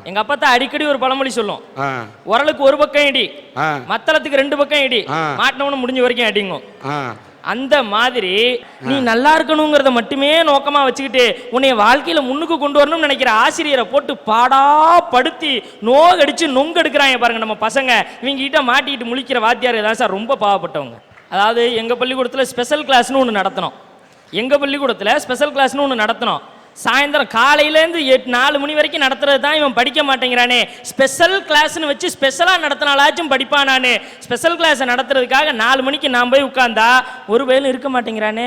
எங்க அப்பா தான் அடிக்கடி ஒரு பழமொழி சொல்லும், உரலுக்கு ஒரு பக்கம் இடி, மத்தளத்துக்கு 2 பக்கம் இடி, மாட்டினவனு முடிஞ்ச வரைக்கும் அடிங்கும். அந்த மாதிரி நீ நல்லா இருக்கணுங்கிறத மட்டுமே நோக்கமா வச்சுக்கிட்டு உன்னைய வாழ்க்கையில முன்னுக்கு கொண்டு வரணும்னு நினைக்கிற ஆசிரியரை போட்டு பாடா படுத்தி நோகடிச்சு நொங்கெடுக்கிறாங்க பாருங்க நம்ம பசங்க. இவங்க கிட்ட மாட்டிக்கிட்டு முழிக்கிற வாத்தியார் தான் சார் ரொம்ப பாவப்பட்டவங்க. அதாவது எங்க பள்ளிக்கூடத்தில் ஸ்பெஷல் கிளாஸ்னு ஒன்று நடத்தினோம். எங்க பள்ளிக்கூடத்தில் ஸ்பெஷல் கிளாஸ்னு ஒன்று நடத்தினோம். சாயந்தரம் காலையிலேருந்து 4 மணி வரைக்கும் நடத்துறது தான் இவன் படிக்க மாட்டேங்கிறானே, ஸ்பெஷல் கிளாஸ்னு வச்சு ஸ்பெஷலாக நடத்தினாலாச்சும் படிப்பானானே. ஸ்பெஷல் கிளாஸை நடத்துறதுக்காக 4 மணிக்கு நான் போய் உட்கார்ந்தா ஒரு வேலும் இருக்க மாட்டேங்கிறானே.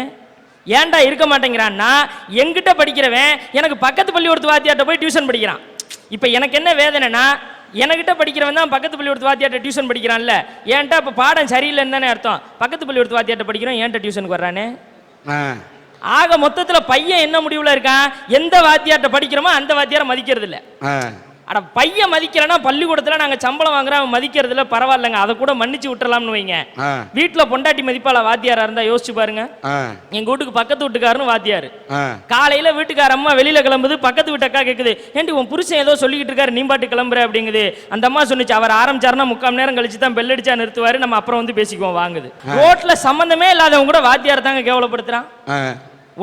ஏன்டா இருக்க மாட்டேங்கிறான்னா, எங்கிட்ட படிக்கிறவன் எனக்கு பக்கத்து பள்ளிக்கூடத்து வாத்தியார்ட்ட போய் டியூஷன் படிக்கிறான். இப்போ எனக்கு என்ன வேதனைனா, என்கிட்ட படிக்கிறவன் தான் பக்கத்து பள்ளிக்கூடத்து வாத்தியார்ட்ட டியூஷன் படிக்கிறான்ல, ஏன்ட்டா இப்போ பாடம் சரியில்லைன்னு தானே அர்த்தம். பக்கத்து பள்ளிக்கூடத்து வாத்தியார்ட்ட படிக்கிறோம், ஏன்ட்ட டியூஷனுக்கு வர்றானே. ஆக மொத்தத்தில் பையன் என்ன முடிவுல இருக்கான், எந்த வாத்தியார்ட்ட படிக்கிறோமோ அந்த வாத்தியாரை மதிக்கிறது இல்லை. அட பையன் மதிக்கிறேன்னா பள்ளிக்கூடத்தில் நாங்கள் சம்பளம் வாங்குறோம், அவன் மதிக்கிறது இல்லை, பரவாயில்லைங்க, அதை கூட மன்னிச்சு விட்டுறலாம்னு வைங்க. வீட்டில் பொண்டாட்டி மதிப்பாள வாத்தியாரா இருந்தா யோசிச்சு பாருங்க. எங்க வீட்டுக்கு பக்கத்து வீட்டுக்காரன்னு வாத்தியாரு. காலையில வீட்டுக்கார அம்மா வெளியில கிளம்புது, பக்கத்து வீட்டு அக்கா கேக்குது, ஏன்டி உன் புருஷன் ஏதோ சொல்லிக்கிட்டு இருக்காரு, நீ பாட்டு கிளம்புற அப்படிங்குது. அந்த அம்மா சொன்னிச்சு, அவர் ஆரம்பிச்சாருன்னா 3/4 மணி நேரம் கழிச்சு தான் பெல் அடிச்சா நிறுத்துவாரு, நம்ம அப்புறம் வந்து பேசிக்குவோம் வாங்குது. ரோட்ல சம்பந்தமே இல்லாதவங்க கூட வாத்தியார் தாங்க கேவலப்படுத்துறான்.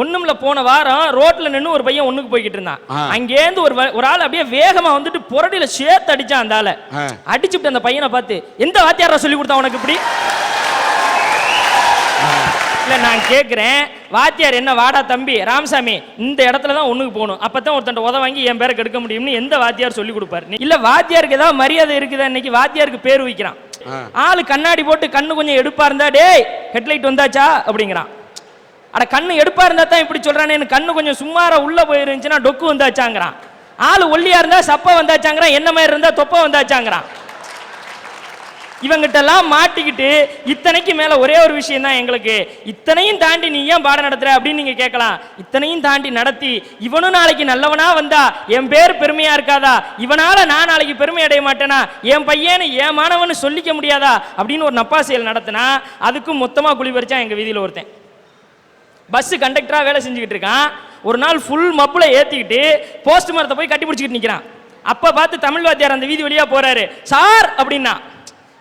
ஒண்ணும்ல போன வாரம் ரோட்ல நின்று ஒரு பையன் ஒண்ணுக்கு போய்கிட்டு இருந்தான். அங்கேருந்து ஒரு ஆள் அப்படியே வேகமா வந்துட்டு புரடியில சேர்த்து அடிச்சான். அந்த ஆளை அடிச்சுட்டு அந்த பையனை பார்த்து, எந்த வாத்தியாரா சொல்லி கொடுத்தா உனக்கு இப்படி? இல்ல நான் கேட்கிறேன், வாத்தியார் என்ன வாடா தம்பி ராமசாமி இந்த இடத்துல தான் ஒண்ணுக்கு போகணும், அப்பதான் ஒருத்தன் உத வாங்கி என் பேரை கெடுக்க முடியும்னு எந்த வாத்தியார் சொல்லி கொடுப்பாரு? இல்ல வாத்தியாருக்கு ஏதாவது மரியாதை இருக்குதா? இன்னைக்கு வாத்தியாருக்கு பேர் வைக்கிறான். ஆளு கண்ணாடி போட்டு கண்ணு கொஞ்சம் எடுப்பா இருந்தா, டேய் ஹெட்லைட் வந்தாச்சா அப்படிங்கிறான். அட கண்ணு எடுப்பா இருந்தா தான் இப்படி சொல்றானே, கண்ணு கொஞ்சம் சும்மாரா உள்ள போயிருந்துச்சுன்னா டொக்கு வந்தாச்சாங்கிறான். ஆளு ஒல்லியா இருந்தா சப்பா வந்தாச்சாங்கிறான், என்ன மாதிரி இருந்தா தொப்பா வந்தாச்சாங்கிறான். இவங்கிட்ட எல்லாம் மாட்டிக்கிட்டு இத்தனைக்கு மேல ஒரே ஒரு விஷயம் தான் எங்களுக்கு, இத்தனையும் தாண்டி நீ ஏன் பாடம் நடத்துற அப்படின்னு நீங்க கேட்கலாம். இத்தனையும் தாண்டி நடத்தி இவனும் நாளைக்கு நல்லவனா வந்தா என் பேர் பெருமையா இருக்காதா, இவனால நான் நாளைக்கு பெருமை அடைய மாட்டேனா, என் பையனு என் மாணவனு சொல்லிக்க முடியாதா அப்படின்னு ஒரு நப்பாசையில் நடத்தினா அதுக்கும் மொத்தமா குழி பறிச்சான் எங்க வீதியில் ஒருத்தன். பஸ் கண்டக்டரா வேலை செஞ்சுக்கிட்டு இருக்கான். ஒரு நாள் ஃபுல் மப்புல ஏத்திக்கிட்டு போஸ்ட் மரத்தை போய் கட்டி பிடிச்சிக்கிட்டு நிக்கிறான். அப்ப பார்த்து தமிழ் வாத்தியார் அந்த வீதி வழியா போறாரு. சார் அப்படின்னா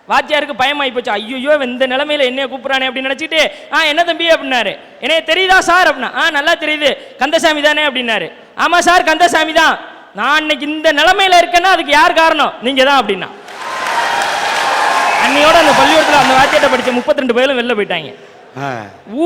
வாத்தியாருக்கு பயமாயி போச்சு. ஐயோ இந்த நிலைமையில என்னைய கூப்பிடுறானே அப்படின்னு நினைச்சிட்டு, என்ன தம்பி அப்படின்னாரு. என்னைய தெரியுதா சார் அப்படின்னா, நல்லா தெரியுது, கந்தசாமி தானே அப்படின்னாரு. ஆமா சார் கந்தசாமி தான், நான் இன்னைக்கு இந்த நிலைமையில இருக்கேன்னா அதுக்கு யார் காரணம், நீங்க தான் அப்படின்னா. அன்னையோட அந்த பள்ளிக்கூடத்தில் அந்த வாத்தியார்ட்ட படிச்ச 32 பேரும் வெளில போயிட்டாங்க.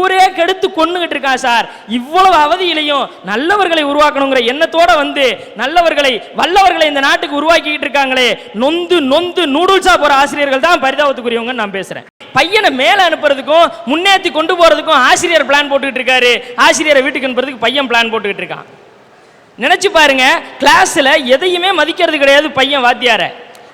ஊரே கெடுத்து கொன்னுகிட்டு இருக்கான் சார். இவ்வளவு அவதியிலையும் நல்லவர்களை உருவாக்கணுங்கிற எண்ணத்தோட வந்து நல்லவர்களை வல்லவர்களை இந்த நாட்டுக்கு உருவாக்கிட்டு இருக்காங்களே, நொந்து நொந்து நூடுல்ஸா போற ஆசிரியர்கள் தான் பரிதாபத்துக்குரியவங்க நான் பேசுறேன். பையனை மேல அனுப்புறதுக்கும் முன்னேற்றி கொண்டு போறதுக்கும் ஆசிரியர் பிளான் போட்டுக்கிட்டு இருக்காரு, ஆசிரியரை வீட்டுக்கு அனுப்புறதுக்கு பையன் பிளான் போட்டுக்கிட்டு இருக்கான். நினைச்சு பாருங்க, கிளாஸ்ல எதையுமே மதிக்கிறது கிடையாது பையன் வாத்தியார.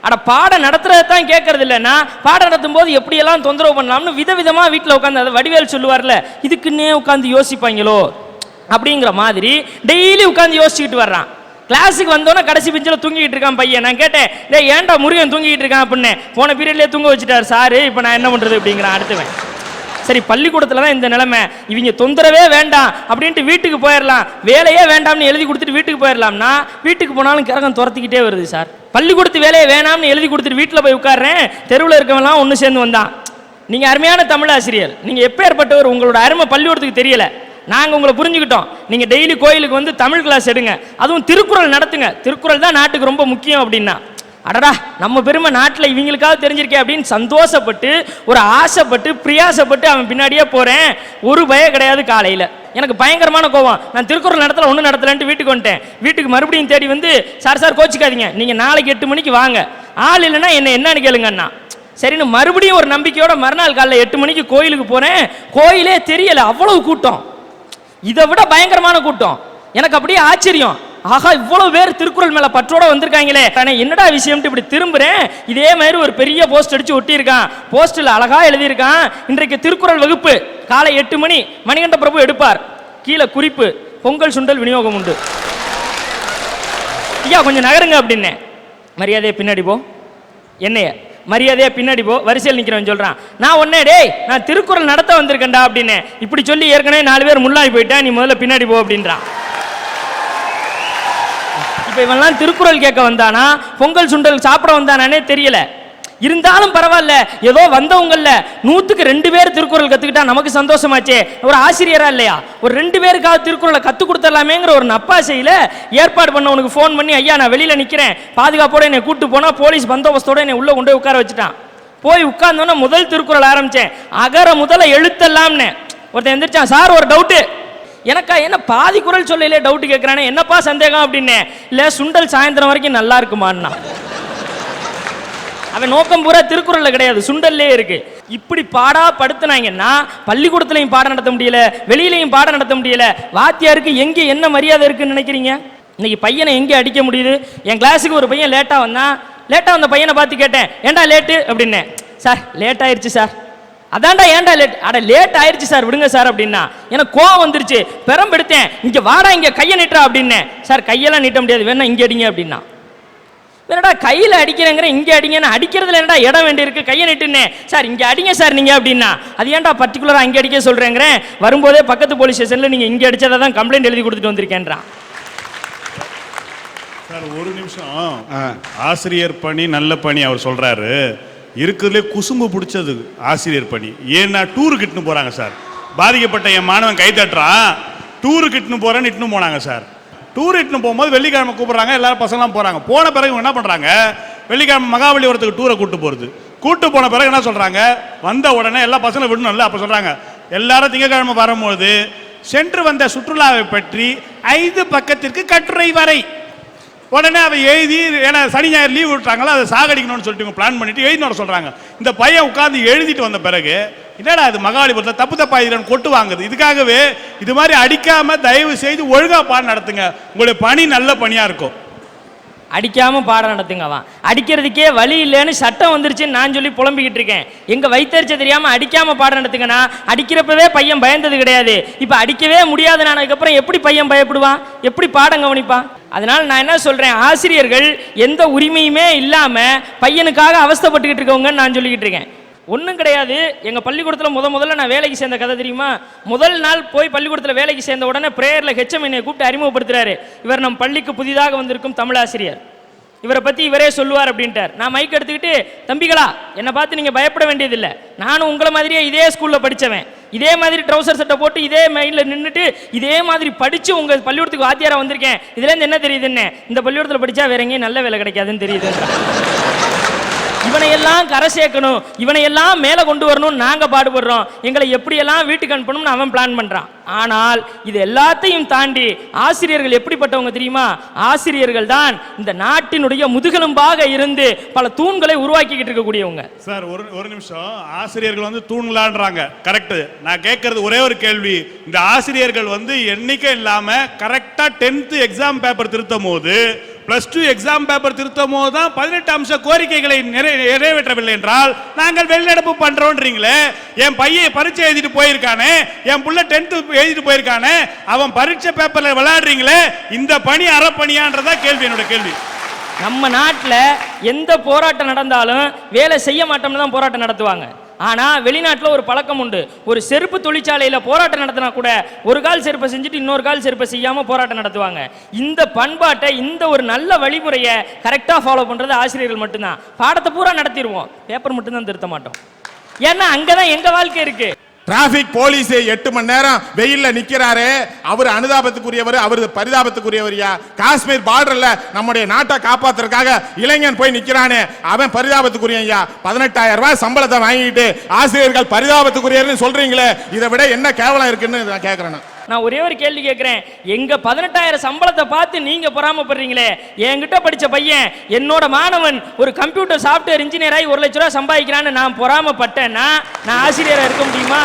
அட பாடம் நடத்துறது தான் கேட்கறது இல்லைன்னா பாடம் நடத்தும் போது எப்படியெல்லாம் தொந்தரவு பண்ணலாம்னு விதவிதமா வீட்டில் உட்காந்து, அதை வடிவேல் சொல்லுவார்ல, இதுக்குன்னே உட்காந்து யோசிப்பாங்களோ அப்படிங்கிற மாதிரி டெய்லி உட்காந்து யோசிச்சுக்கிட்டு வர்றான். கிளாஸுக்கு வந்தோன்னா கடைசி பெஞ்சில் தூங்கிட்டு இருக்கான் பையன். நான் கேட்டேன், டேய் ஏன்டா முருகன் தூங்கிட்டு இருக்கான் அப்படின்னு. போன பீரியட்லேயே தூங்க வச்சுட்டார் சாரு, இப்போ நான் என்ன பண்ணுறது அப்படிங்கிறான் அடுத்தவன். சரி பள்ளிக்கூடத்தில் தான் இந்த நிலைமை, இவங்க தொந்தரவே வேண்டாம் அப்படின்ட்டு வீட்டுக்கு போயிடலாம், வேலையே வேண்டாம்னு எழுதி கொடுத்துட்டு வீட்டுக்கு போயிடலாம்னா வீட்டுக்கு போனாலும் கிரகம் துரத்திக்கிட்டே வருது சார். பள்ளிக்கூடத்து வேலையை வேணாம்னு எழுதி கொடுத்துட்டு வீட்டில் போய் உட்கார்றேன், தெருவில் இருக்கவெல்லாம் ஒன்று சேர்ந்து வந்தான். நீங்கள் அருமையான தமிழ் ஆசிரியர், நீங்கள் எப்பேற்பட்டவர், உங்களோட அருமை பள்ளிக்கூடத்துக்கு தெரியலை, நாங்கள் உங்களை புரிஞ்சுக்கிட்டோம். நீங்கள் டெய்லி கோயிலுக்கு வந்து தமிழ் கிளாஸ் எடுங்க, அதுவும் திருக்குறள் நடத்துங்க, திருக்குறள் தான் நாட்டுக்கு ரொம்ப முக்கியம் அப்படின்னா. அடடா நம்ம பெருமை நாட்டில் இவங்களுக்காக தெரிஞ்சிருக்கேன் அப்படின்னு சந்தோஷப்பட்டு ஒரு ஆசைப்பட்டு பிரியாசப்பட்டு அவன் பின்னாடியே போகிறேன். ஒரு பயம் கிடையாது. காலையில் எனக்கு பயங்கரமான கோவம், நான் திருக்குறள் நடத்தல ஒன்றும் நடத்தலன்ட்டு வீட்டுக்கு வந்துட்டேன். வீட்டுக்கு மறுபடியும் தேடி வந்து, சார் கோச்சிக்காதீங்க, நீங்கள் நாளைக்கு 8 மணிக்கு வாங்க, ஆள் இல்லைன்னா என்னன்னு கேளுங்கண்ணா. சரின்னு மறுபடியும் ஒரு நம்பிக்கையோட மறுநாள் காலையில் 8 மணிக்கு கோயிலுக்கு போகிறேன். கோயிலே தெரியலை, அவ்வளவு கூட்டம், இதை விட பயங்கரமான கூட்டம். எனக்கு அப்படியே ஆச்சரியம், ஆகா இவ்வளவு பேர் திருக்குறள் மேல பற்றோட வந்திருக்காங்களே, என்னடா விஷயம் இப்படி திரும்புறேன். இதே மாதிரி ஒரு பெரிய போஸ்ட் அடிச்சு ஒட்டி இருக்கான். போஸ்ட்ல அழகா எழுதியிருக்கான், இன்றைக்கு திருக்குறள் வகுப்பு காலை 8 மணி, மணிகண்ட பிரபு எடுப்பார். கீழே குறிப்பு, பொங்கல் சுண்டல் விநியோகம் உண்டு. ஐயா கொஞ்சம் நகருங்க அப்படின்னு. மரியாதையை பின்னாடி போ, என்னைய மரியாதையா பின்னாடி போ, வரிசையில் நிக்கிறவன் சொல்றான். நான் ஒன்னே, டேய் நான் திருக்குறள் நடத்த வந்திருக்கேன்டா அப்படின்னு. இப்படி சொல்லி ஏற்கனவே 4 பேர் முன்னாடி போயிட்டா, நீ முதல்ல பின்னாடி போ அப்படின்றான். இப்ப இவன்லாம் திருக்குறள் கேட்க வந்தானா பொங்கல் சுண்டல் சாப்பிட வந்தானே தெரியல. இருந்தாலும் பரவாயில்ல, ஏதோ வந்தவங்கல்ல 100க்கு 2 பேர் திருக்குறள் கத்துக்கிட்டா நமக்கு சந்தோஷமாச்சே. ஒரு ஆசிரியரா இல்லையா, ஒரு 2 பேருக்காக திருக்குறளை கத்து கொடுத்துடலாமேங்கிற ஒரு நப்பாசையில ஏற்பாடு பண்ணவனுக்கு ஃபோன் பண்ணி, ஐயா நான் வெளியில நிக்கிறேன், பாதுகாப்போட என்னை கூட்டு போனா போலீஸ் பந்தோபஸ்தோட என்னை உள்ள கொண்டு போய் உட்கார வச்சுட்டான். போய் உட்கார்ந்தோன்னா முதல் திருக்குறள் ஆரம்பிச்சேன். அகர முதல எழுத்தெல்லாம்னு. ஒருத்தன் எந்திரிச்சான், சார் ஒரு டவுட்டு. எனக்கா என்ன பாதி குரல் சொல்லலே டவுட் கேட்கறானே, என்னப்பா சந்தேகம் அப்படின்னு. இல்ல சுண்டல் சாயந்தரம் வரைக்கும் நல்லா இருக்குமான்னா. அவன் நோக்கம் பூரா திருக்குறள்ல கிடையாது, சுண்டல்லே இருக்கு. இப்படி பாடா படுத்துனாங்கன்னா பள்ளிக்கூடத்திலையும் பாடம் நடத்த முடியல, வெளியிலையும் பாடம் நடத்த முடியல. வாத்தியாருக்கு எங்க என்ன மரியாதை இருக்குன்னு நினைக்கிறீங்க? இன்னைக்கு பையனை எங்க அடிக்க முடியுது? என் கிளாஸுக்கு ஒரு பையன் லேட்டா வந்தான். லேட்டா வந்த பையனை பார்த்து கேட்டேன், ஏண்டா லேட்டு அப்படின்னு. சார் லேட் ஆயிருச்சு சார். அதான்டா ஏன்டா லேட்? அட லேட் ஆயிருச்சு சார் விடுங்க சார் அப்படின்னா. எனக்கு கோவம் வந்துருச்சு, பெரம்பெடுத்தேன், இங்க வாடா இங்க கையை நீட்டுறா அப்படின்னு. சார் கையெல்லாம் நீட்ட முடியாது, வேணா இங்க அடிங்க அப்படின்னா. வேறடா கையில் அடிக்கிறேங்கிற இங்கே அடிங்கன்னு. அடிக்கிறதுல என்னடா இடம் வேண்டி இருக்கு, கையை நீட்டுனே. சார் இங்கே அடிங்க சார் நீங்க அப்படின்னா. அது ஏன்டா பர்டிகுலராக அங்கே அடிக்க சொல்றேங்கிறேன். வரும்போதே பக்கத்து போலீஸ் ஸ்டேஷன்ல நீங்க இங்கே அடிச்சதை தான் கம்ப்ளைண்ட் எழுதி கொடுத்துட்டு வந்திருக்கேன்றான். சார் ஒரு நிமிஷம், ஆசிரியர் பணி நல்ல பணி அவர் சொல்றாரு. இருக்கிறதுலே குசும்பு பிடிச்சது ஆசிரியர் பணி. ஏன்னா டூருக்கு இட்டுன்னு போறாங்க சார். பாதிக்கப்பட்ட என் மாணவன் கை தட்டுறான், டூருக்கு இட்டுன்னு போறேன்னு இட்டுன்னு போனாங்க சார். டூர் இட்டுன்னு போகும்போது வெள்ளிக்கிழமை கூப்பிட்றாங்க, எல்லாரும் பசங்களாம் போகிறாங்க. போன பிறகு என்ன பண்ணுறாங்க, வெள்ளிக்கிழமை மகாபலிபுரத்துக்கு டூரை கூட்டு போகிறது. கூட்டு போன பிறகு என்ன சொல்கிறாங்க, வந்த உடனே எல்லா பசங்களும் விடணும்ல, அப்போ சொல்கிறாங்க எல்லாரும் திங்கக்கிழமை வரும்போது சென்று வந்த சுற்றுலாவை பற்றி 5 பக்கத்திற்கு கட்டுரை வரை. உடனே அதை எழுதி, ஏன்னா சனி ஞாயிறு லீவ் விட்டுறாங்களா, அதை சாகடிக்கணும்னு சொல்லிட்டு பிளான் பண்ணிட்டு எழுதினோட சொல்கிறாங்க. இந்த பையன் உட்காந்து எழுதிட்டு வந்த பிறகு என்னடா இது மகாபலிபுரத்தில் தப்பு தப்பா எழுதுறன்னு கொட்டு வாங்குது. இதுக்காகவே இது மாதிரி அடிக்காம தயவு செய்து ஒழுங்கா பாடம் நடத்துங்க, உங்களுடைய பணி நல்ல பணியா இருக்கும். அடிக்காம பாடம் நடத்துங்கவா, அடிக்கிறதுக்கே வழி இல்லைன்னு சட்டம் வந்துருச்சுன்னு நான் சொல்லி புலம்பிக்கிட்டு இருக்கேன். எங்க வைத்தறிச்ச தெரியாம அடிக்காம பாடம் நடத்துங்கன்னா, அடிக்கிறப்பவே பையன் பயந்தது கிடையாது, இப்ப அடிக்கவே முடியாது. அதுக்கப்புறம் எப்படி பையன் பயப்படுவான், எப்படி பாடம் கவனிப்பான்? அதனால நான் என்ன சொல்றேன், ஆசிரியர்கள் எந்த உரிமையுமே இல்லாம பையனுக்காக அவஸ்தைப்பட்டுக்கிட்டு இருக்கவங்கன்னு நான் சொல்லிக்கிட்டு இருக்கேன். ஒன்றும் கிடையாது. எங்கள் பள்ளிக்கூடத்தில் முதல்ல நான் வேலைக்கு சேர்ந்த கதை தெரியுமா? முதல் நாள் போய் பள்ளிக்கூடத்தில் வேலைக்கு சேர்ந்த உடனே பிரேயரில் ஹெச்எம் என்னை கூப்பிட்டு அறிமுகப்படுத்துறாரு. இவர் நம் பள்ளிக்கு புதிதாக வந்திருக்கும் தமிழாசிரியர், இவரை பற்றி இவரே சொல்லுவார் அப்படின்ட்டார். நான் மைக் எடுத்துக்கிட்டு, தம்பிகளா என்னை பார்த்து நீங்கள் பயப்பட வேண்டியதில்லை, நானும் உங்களை மாதிரியே இதே ஸ்கூலில் படித்தவன், இதே மாதிரி ட்ரௌசர் சட்டை போட்டு இதே மைண்டில் நின்றுட்டு இதே மாதிரி படித்து உங்கள் பள்ளிக்கூடத்துக்கு வாத்தியாராக வந்திருக்கேன். இதுலேருந்து என்ன தெரியுதுன்னு, இந்த பள்ளிக்கூடத்தில் படித்தா வேற எங்கேயும் நல்ல வேலை கிடைக்காதுன்னு தெரியுது. இவனையெல்லாம் கரை சேர்க்கணும், இவனையெல்லாம் மேலே கொண்டு வரணும், நாங்கள் பாடுபடுறோம். எங்களை எப்படியெல்லாம் வீட்டுக்கு அனுப்பணும்னு அவன் பிளான் பண்ணுறான். ஆனால் இது எல்லாத்தையும் தாண்டி ஆசிரியர்கள் எப்படிப்பட்டவங்க தெரியுமா? ஆசிரியர்கள் தான் இந்த நாட்டினுடைய முதுகெலும்பாக இருந்து பல தூண்களை உருவாக்கிக்கிட்டு இருக்கக்கூடியவங்க. சார் ஒரு நிமிஷம், ஆசிரியர்கள் தூண்களான்றாங்க, கரெக்ட். நான் கேட்கறது ஒரே ஒரு கேள்வி, இந்த ஆசிரியர்கள் எண்ணிக்கை இல்லாம கரெக்டா 10th எக்ஸாம் பேப்பர் திருத்தும் போது, +2 எக்ஸாம் பேப்பர் திருத்தும் போது தான் 18 அம்ச கோரிக்கைகளை நிறைவேற்றவில்லை என்றால் நாங்கள் வெளிநடப்பு பண்றோம்ன்றீங்களே. என் பையன் பரீட்சை எழுதிட்டு போயிருக்கானே, என் புள்ள 10th எழுதிட்டு போயிருக்கானே, அவன் பரீட்சை பேப்பர்ல விளையாடுறீங்களே, இந்த பணி அறப்பணியான்றதா கேள்வி, என்னோட கேள்வி. நம்ம நாட்டில் எந்த போராட்டம் நடந்தாலும் வேலை செய்ய மாட்டோம்னு தான் போராட்டம் நடத்துவாங்க. ஆனால் வெளிநாட்டில் ஒரு பழக்கம் உண்டு, ஒரு செருப்பு தொழிற்சாலையில் போராட்டம் நடத்தினா கூட ஒரு கால் செருப்பை செஞ்சுட்டு இன்னொரு கால் செருப்பை செய்யாமல் போராட்டம் நடத்துவாங்க. இந்த பண்பாட்டை, இந்த ஒரு நல்ல வழிமுறையை கரெக்டாக ஃபாலோ பண்ணுறது ஆசிரியர்கள் மட்டும்தான். பாடத்தை பூரா நடத்திடுவோம், பேப்பர் மட்டும்தான் திருத்த மாட்டோம். ஏன்னா அங்கே தான் எங்கள் வாழ்க்கை இருக்கு. டிராபிக் போலீஸ் 8 மணி நேரம் வெயில்ல நிக்கிறாரு, அவர் அனுதாபத்துக்குரியவர், அவர் பரிதாபத்துக்குரியவரியா? காஷ்மீர் பார்டர்ல நம்முடைய நாட்டை காப்பாத்துறதுக்காக இளைஞன் போய் நிக்கிறானே, அவன் பரிதாபத்துக்குரியயா? 18,000 ரூபாய் சம்பளத்தை வாங்கிட்டு ஆசிரியர்கள் பரிதாபத்துக்குரியர்னு சொல்றீங்களே, இதை விட என்ன கேவலம் இருக்குன்னு நான் கேட்கிறேன். நான் ஒரே ஒரு கேள்வி கேட்கிறேன், எங்க 18,000 சம்பளத்தை பார்த்து நீங்க பொறாமப்படுறீங்களே, என்கிட்ட படிச்ச பையன், என்னோட மாணவன் ஒரு கம்ப்யூட்டர் சாஃப்ட்வேர் இன்ஜினியர் ஆகி 1 லட்ச ரூபாய் சம்பாதிக்கிறான்னு நான் பொறாமப்பட்டேன்னா நான் ஆசிரியராக இருக்க முடியுமா?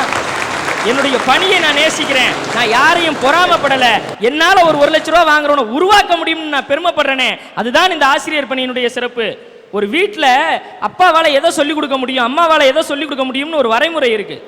என்னுடைய பணியை நான் நேசிக்கிறேன், நான் யாரையும் பொறாமப்படல. என்னால ஒரு 1 லட்ச ரூபாய் வாங்குறவனை உருவாக்க முடியும்னு நான் பெருமைப்படுறேனே, அதுதான் இந்த ஆசிரியர் பணியினுடைய சிறப்பு. ஒரு வீட்டில் அப்பாவால் எதை சொல்லிக் கொடுக்க முடியும், அம்மாவால் எதை சொல்லிக் கொடுக்க முடியும்னு ஒரு வரைமுறை இருக்கு.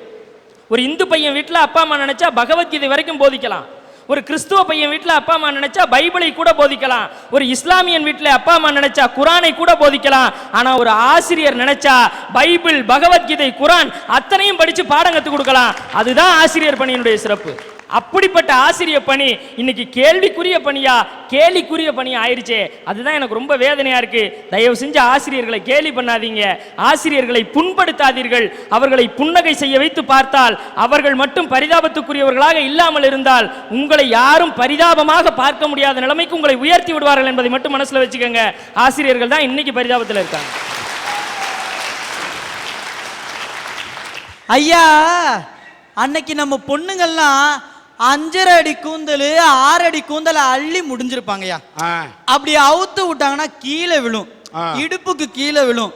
ஒரு இந்து பையன் வீட்டில் அப்பா அம்மா நினைச்சா பகவத்கீதை வரைக்கும் போதிக்கலாம். ஒரு கிறிஸ்துவ பையன் வீட்டில் அப்பா அம்மா நினைச்சா பைபிளை கூட போதிக்கலாம். ஒரு இஸ்லாமியன் வீட்டில் அப்பா அம்மா நினைச்சா குரானை கூட போதிக்கலாம். ஆனா ஒரு ஆசிரியர் நினைச்சா பைபிள், பகவத்கீதை, குரான் அத்தனையும் படிச்சு பாடம் கற்றுக் கொடுக்கலாம். அதுதான் ஆசிரியர் பணியினுடைய சிறப்பு. அப்படிப்பட்ட ஆசிரியர் பணி இன்னைக்கு கேள்விக்குரிய பணியா, கேலிக்குரிய பணியா ஆயிருச்சே. அதுதான் எனக்கு ரொம்ப வேதனையா இருக்கு. தயவு செஞ்சு ஆசிரியர்களை கேலி பண்ணாதீங்க, ஆசிரியர்களை புண்படுத்தாதீர்கள். அவர்களை புன்னகை செய்ய வைத்து பார்த்தால், அவர்கள் மட்டும் பரிதாபத்துக்குரியவர்களாக இல்லாமல் இருந்தால், உங்களை யாரும் பரிதாபமாக பார்க்க முடியாத நிலைமைக்கு உங்களை உயர்த்தி விடுவார்கள் என்பதை மட்டும் மனசுல வச்சுக்கோங்க. ஆசிரியர்கள் தான் இன்னைக்கு பரிதாபத்தில் இருக்காங்க. ஐயா, அன்னைக்கு நம்ம பொண்ணுங்கள்லாம் 5.5 அடி கூந்தல் 6 அடி கூந்தல் அள்ளி முடிஞ்சிருப்பாங்கய்யா. அப்படி அவுத்து விட்டாங்கன்னா கீழே விழும், இடுப்புக்கு கீழே விழும்.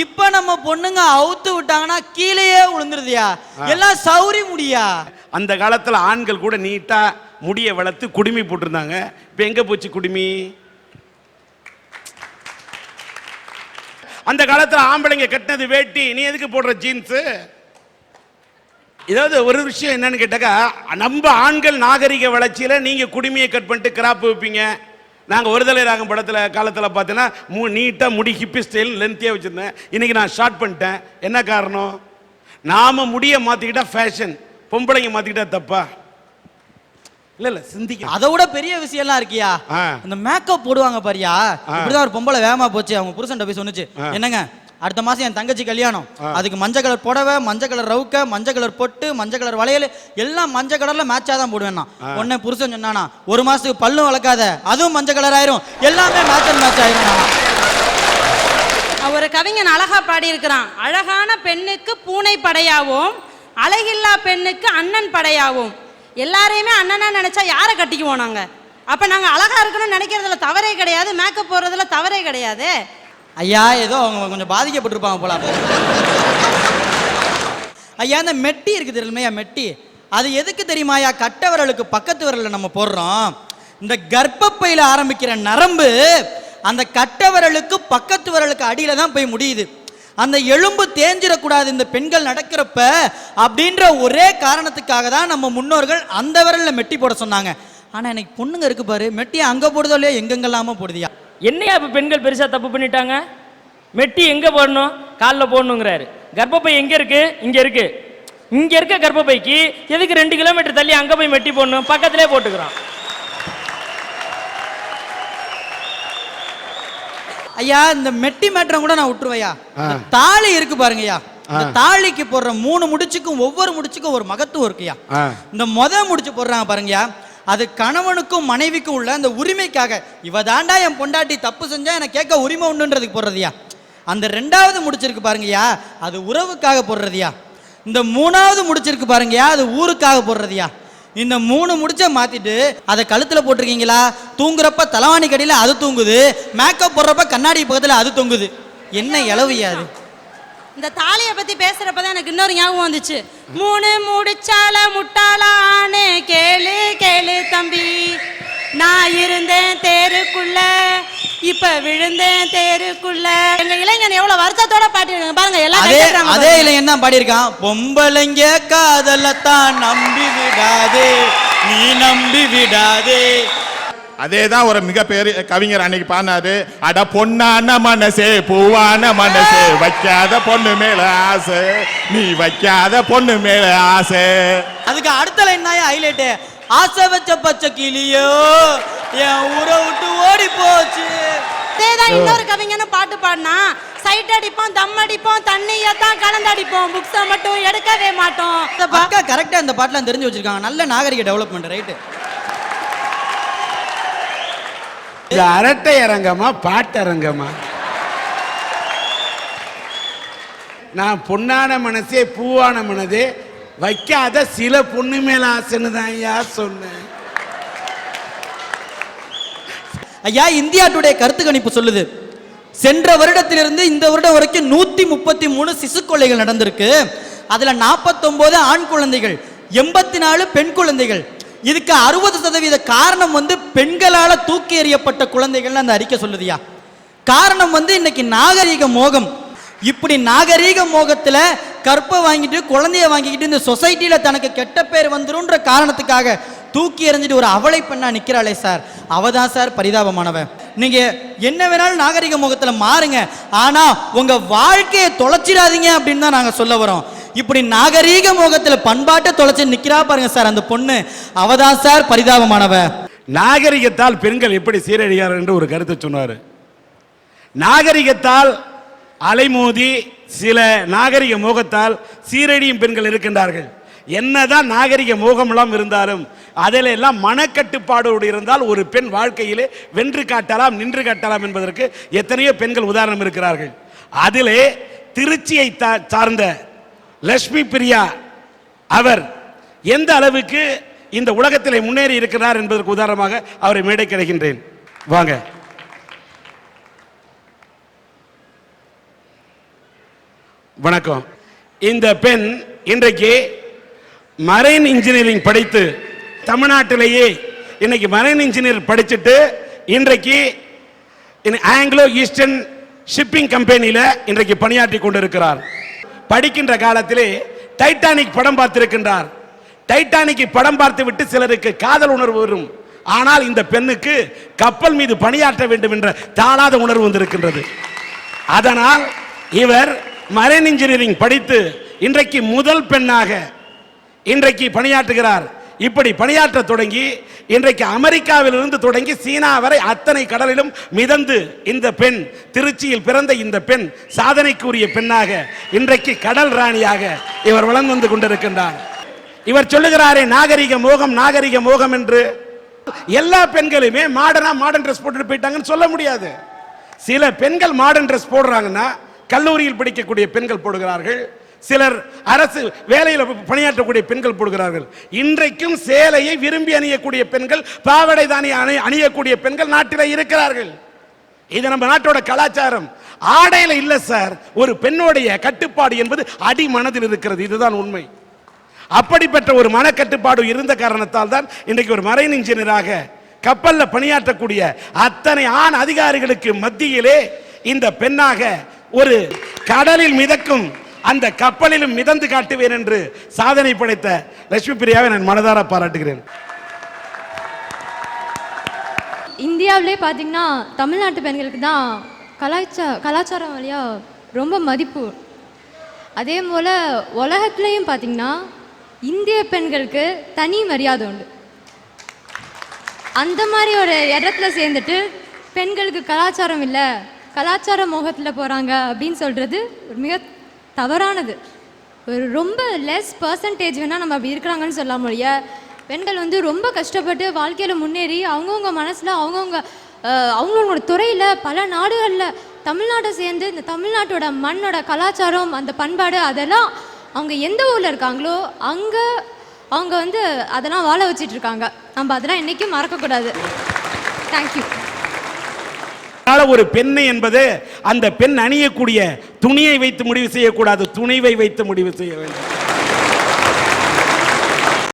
இப்ப நம்ம பொண்ணுங்க அவுத்து விட்டாங்கன்னா கீழேயே விழுந்துருதியா, எல்லாம் சௌரி முடியா. அந்த காலத்துல ஆண்கள் கூட நீட்டா முடிய வளர்த்து குடுமி போட்டிருந்தாங்க. இப்ப எங்க போச்சு குடுமி? அந்த காலத்துல ஆம்பளைங்க கட்டினது வேட்டி, நீ எதுக்கு போடுற ஜீன்ஸ்? ஏதாவது ஒரு விஷயம் என்னன்னு கேட்டாக்கா, நம்ம ஆண்கள் நாகரிக வளர்ச்சியில நீங்க குடுமையை கட் பண்ணிட்டு கிராப் வைப்பீங்க. நாங்கள் ஒருதலை ராகம் படத்தில் காலத்தில் பார்த்தீங்கன்னா நீட்டாக முடி ஹிப்பி ஸ்டைல் லென்த்தியாக வச்சுருந்தேன். இன்னைக்கு நான் ஷார்ட் பண்ணிட்டேன். என்ன காரணம்? நாம முடிய மாற்றிக்கிட்டா ஃபேஷன், பொம்பளைங்க மாற்றிக்கிட்டா தப்பா? இல்ல சிந்திக்க. அதை விட பெரிய விஷயம்லாம் இருக்கியா, இந்த மேக்கப் போடுவாங்க பாரியா. இப்படிதான் ஒரு பொம்பளை வேகமா போச்சு, அவங்க புருஷன் போய் சொன்னுச்சு, என்னங்க அடுத்த மாசம் என் தங்கச்சி கல்யாணம், அதுக்கு மஞ்சள் கலர் புடவை, மஞ்சள் கலர் ரவுக்க, மஞ்சள் கலர் பொட்டு, மஞ்சள் கலர் வளையல் எல்லாம் மஞ்சள் கலர்ல மேட்சா தான் போடுவேன். உடனே புருஷன் சொன்னானா, ஒரு மாசத்துக்கு பல்லும் வளர்க்காத, அதுவும் மஞ்சள் கலர் ஆயிரும், எல்லாமே மேட்ச் ஆயிரும். ஒரு கவிஞன் அழகா பாடி இருக்கிறான், அழகான பெண்ணுக்கு பூனை படையாவும், அழகில்லா பெண்ணுக்கு அண்ணன் படையாவும். எல்லாரையுமே அண்ணனா நினைச்சா யாரை கட்டிக்குவோம் நாங்க? அப்ப நாங்க அழகா இருக்கணும்னு நினைக்கிறதுல தவறே கிடையாது, மேக்கப் போடுறதுல தவறே கிடையாது. ஐயா, ஏதோ அவங்க கொஞ்சம் பாதிக்கப்பட்டிருப்பாங்க போல. ஐயா, இந்த மெட்டி இருக்கு தெரியுமையா, மெட்டி அது எதுக்கு தெரியுமாயா? கட்ட விரலுக்கு பக்கத்து விரல்ல நம்ம போடுறோம். இந்த கர்ப்பப்பையில ஆரம்பிக்கிற நரம்பு அந்த கட்ட விரலுக்கு பக்கத்து விரலுக்கு அடியில தான் போய் முடியுது. அந்த எலும்பு தேஞ்சிடக்கூடாது இந்த பெண்கள் நடக்கிறப்ப அப்படின்ற ஒரே காரணத்துக்காக தான் நம்ம முன்னோர்கள் அந்த விரல்ல மெட்டி போட சொன்னாங்க. ஆனா எனக்கு பொண்ணுங்க இருக்கு பாரு, மெட்டி அங்க போடுதோ இல்லையோ எங்கெங்கெல்லாம போடுதியா. என்னையா இப்ப பெண்கள் பெருசா தப்பு பண்ணிட்டாங்க? மெட்டி எங்க போடணும்? காலில் போடணுங்கிறாரு. கர்ப்பப்பை எங்க இருக்கு? இங்க இருக்கு. இங்க இருக்க கர்ப்பப்பைக்கு எதுக்கு 2 கிலோமீட்டர் தள்ளி அங்க போய் மெட்டி போடணும்? பக்கத்திலே போட்டுக்கிறோம். ஐயா, இந்த மெட்டி மேட்டரை கூட நான் விட்டுருவையா. தாலி இருக்கு பாருங்கய்யா, இந்த தாலிக்கு போடுற 3 முடிச்சுக்கும் ஒவ்வொரு முடிச்சுக்கும் ஒரு மகத்துவம் இருக்குயா. இந்த முடிச்சு போடுறாங்க பாருங்கய்யா, அது கணவனுக்கும் மனைவிக்கும் உள்ள அந்த உரிமைக்காக. இவ தாண்டா என் பொண்டாட்டி தப்பு செஞ்சா எனக்கு கேட்க உரிமை உண்டுன்றதுக்கு போடுறதியா. அந்த 2வது முடிச்சிருக்கு பாருங்கய்யா, அது உறவுக்காக போடுறதியா. இந்த 3வது முடிச்சிருக்கு பாருங்கய்யா, அது ஊருக்காக போடுறதியா. இந்த 3 முடிச்ச மாத்திட்டு அதை கழுத்துல போட்டிருக்கீங்களா, தூங்குறப்ப தலவாணி கடியில அது தூங்குது, மேக்கப் போடுறப்ப கண்ணாடி பக்கத்துல அது தொங்குது. என்ன இளவையாது? இந்த தாலியை பத்தி பேசுறப்பதான் எனக்கு இன்னொரு ஞாபகம் வந்துச்சு. 3 முடிச்சால முட்டாளானே கேளு கேளு தம்பி, நான் இருந்தேன் தேருக்குள்ள இப்ப விழுந்தேன் தேருக்குள்ள. எங்க இளைஞன் எவ்வளவு வருத்தத்தோட பாட்டிருக்காங்க பாருங்க. எல்லாம் அதே இளைஞன் தான் பாடியிருக்கான். பொம்பளைங்க காதலத்தான் நம்பி விடாதே, நீ நம்பி விடாதே. அதேதான் ஒரு மிகப்பெரிய கவிஞர் அன்னைக்கு பாடினாரு. அட பொன்னான மனசே பூவான மனசே, வைக்காத பொண்ணு மேல ஆசை, நீ வைக்காத பொண்ணு மேல ஆசை. அதுக்கு அடுத்த லைன் தான் ஹைலைட். ஆசை வச்ச பச்சை கிளியோ என் ஊரை விட்டு ஓடி போச்சு. அதேதான் இன்னொரு கவிஞனும் பாட்டு பாடினா, சைட் அடிப்போம், தம் அடிப்போம், தண்ணியத்தான் கலந்து அடிப்போம், புக்ஸை மட்டும் எடுக்கவே மாட்டோம். அக்கா கரெக்டா இந்த பாட்டுலாம் தெரிஞ்சு வச்சிருக்காங்க. நல்ல நாகரிக டெவலப்மெண்ட். ரைட்டு. இது அரட்டை அரங்கமா பாட்டரங்கமா? நான் பொன்னான மனசே பூவான மனதே, வைக்காத சில பொண்ணு மேல ஆசைன்னு தான் ஐயா சொன்னேன். ஐயா, இந்தியா டுடே கருத்து கணிப்பு சொல்லுது, சென்ற வருடத்திலிருந்து இந்த வருடம் வரைக்கும் 133 சிசு கொலைகள் நடந்திருக்கு. அதுல 49 ஆண் குழந்தைகள், 84 பெண் குழந்தைகள். இதுக்கு 60% காரணம் பெண்களால தூக்கி எறியப்பட்ட குழந்தைகள் அந்த அறிக்கை சொல்லுதியா. காரணம் இன்னைக்கு நாகரீக மோகம். இப்படி நாகரீக மோகத்துல கற்பை வாங்கிட்டு குழந்தைய வாங்கிக்கிட்டு இந்த சொசைட்டில தனக்கு கெட்ட பேர் வந்துரும்ன்ற காரணத்துக்காக தூக்கி எறிஞ்சிட்டு ஒரு அவளை பெண்ணா நிக்கிறாளே சார், அவதான் சார் பரிதாபமானவன். நீங்க என்ன வேணாலும் நாகரிக முகத்துல மாறுங்க, ஆனா உங்க வாழ்க்கையை தொலைச்சிடாதீங்க அப்படின்னு தான் நாங்க சொல்ல வரோம். இப்படி நாகரீக மோகத்துல பண்பாட்டை தொலைச்சு நிக்கிறா பாருங்க சார் அந்த பொண்ணு. அவதான் சார் பரிதாபமானவ. நாகரிகத்தால் பெண்கள் எப்படி சீரழிகிறார் என்று ஒரு கருத்து சொன்னார். நாகரிகத்தால் அலைமோதி சில நாகரிக மோகத்தால் சீரழியும் பெண்கள் இருக்கின்றார்கள். என்னதான் நாகரிக மோகமெல்லாம் இருந்தாலும் அதில் எல்லாம் மனக்கட்டுப்பாடோடு இருந்தால் ஒரு பெண் வாழ்க்கையிலே வென்று காட்டலாம், நின்று காட்டலாம் என்பதற்கு எத்தனையோ பெண்கள் உதாரணம் இருக்கிறார்கள். அதிலே திருச்சியை சார்ந்த லட்சுமி பிரியா அவர் எந்த அளவுக்கு இந்த உலகத்திலே முன்னேறி இருக்கிறார் என்பதற்கு உதாரணமாக அவரை மேடை கிடைக்கின்றேன். வாங்க. வணக்கம். இந்த பெண் இன்றைக்கு மரைன் இன்ஜினியரிங் படித்து தமிழ்நாட்டிலேயே இன்னைக்கு மரைன் இன்ஜினியர் படிச்சுட்டு இன்றைக்கு ஆங்கிலோ ஈஸ்டர்ன் ஷிப்பிங் கம்பெனியில் இன்றைக்கு பணியாற்றி கொண்டிருக்கிறார். படிக்கின்ற காலத்திலே டைட்டானிக் படம் பார்த்திருக்கின்றார். டைட்டானிக் படம் பார்த்து விட்டு சிலருக்கு காதல் உணர்வு வரும். ஆனால் இந்த பெண்ணுக்கு கப்பல் மீது பணியாற்ற வேண்டும் என்ற தாளாத உணர்வு வந்திருக்கின்றது. அதனால் இவர் மரைன் இன்ஜினியரிங் படித்து இன்றைக்கு முதல் பெண்ணாக இன்றைக்கு பணியாற்றுகிறார். இப்படி பணியாற்ற தொடங்கி இன்றைக்கு அமெரிக்காவிலிருந்து தொடங்கி சீனா வரை அத்தனை கடலிலும் மிதந்து இந்த பெண், திருச்சியில் பிறந்த இந்த பெண் சாதனைக்குரிய பெண்ணாக இன்றைக்கு கடல் ராணியாக இவர் வளர்ந்து வந்து கொண்டிருக்கின்றார். இவர் சொல்லுகிறாரே நாகரிக மோகம், நாகரிக மோகம் என்று. எல்லா பெண்களுமே மாடர்ன் ட்ரெஸ் போட்டுட்டு போயிட்டாங்கன்னு சொல்ல முடியாது. சில பெண்கள் மாடர்ன் ட்ரெஸ் போடுறாங்கன்னா கல்லூரியில் படிக்கக்கூடிய பெண்கள் போடுகிறார்கள், சிலர் அரசு வேலையில் பணியாற்றக்கூடிய பெண்கள் போடுகிறார்கள். இன்றைக்கும் சேலையை விரும்பி அணியக்கூடிய பெண்கள், பாவடை தானி அணியக்கூடிய பெண்கள் நாட்டில் இருக்கிறார்கள். இது நம்ம நாட்டோட கலாச்சாரம். ஆடையில இல்ல சார், ஒரு பெண்ணுடைய கட்டுப்பாடு என்பது அடி மனதில் இருக்கிறது. இதுதான் உண்மை. அப்படிப்பட்ட ஒரு மனக்கட்டுப்பாடு இருந்த காரணத்தால் தான் இன்றைக்கு ஒரு மரைன் இன்ஜினியராக கப்பல்ல பணியாற்றக்கூடிய அத்தனை ஆண் அதிகாரிகளுக்கு மத்தியிலே இந்த பெண்ணாக ஒரு கடலில் மிதக்கும் அந்த கப்பலிலும் மிதந்து காட்டுவேன் என்று சாதனை படைத்த லட்சுமி பிரியாவை நான் மனதார பாராட்டுகிறேன். இந்தியாவிலே பார்த்தீங்கன்னா தமிழ்நாட்டு பெண்களுக்கு தான் கலாச்சாரம் வழியா ரொம்ப மதிப்பு. அதே போல் உலகத்துலேயும் பார்த்தீங்கன்னா இந்திய பெண்களுக்கு தனி மரியாதை உண்டு. அந்த மாதிரி ஒரு இடத்துல சேர்ந்துட்டு பெண்களுக்கு கலாச்சாரம் இல்லை, கலாச்சார மோகத்தில் போகிறாங்க அப்படின்னு சொல்கிறது ஒரு மிக தவறானது. ஒரு ரொம்ப லெஸ் பர்சன்டேஜ் வேணால் நம்ம அப்படி இருக்கிறாங்கன்னு சொல்ல முடிய, பெண்கள் வந்து ரொம்ப கஷ்டப்பட்டு வாழ்க்கையில் முன்னேறி அவங்கவுங்க மனசில் அவங்கவுங்களோட துறையில் பல நாடுகளில் தமிழ்நாட்டை சேர்ந்து இந்த தமிழ்நாட்டோட மண்ணோட கலாச்சாரம், அந்த பண்பாடு, அதெல்லாம் அவங்க எந்த ஊரில் இருக்காங்களோ அங்கே அவங்க வந்து அதெல்லாம் வாழ வச்சிட்டு இருக்காங்க. நம்ம அதெல்லாம் என்றைக்கும் மறக்கக்கூடாது. தேங்க்யூ. ஒரு பெண்ணை என்பது அந்த பெண் அணியக்கூடிய துணியை வைத்து முடிவு செய்யக்கூடாது, துணிவை வைத்து முடிவு செய்ய வேண்டும்.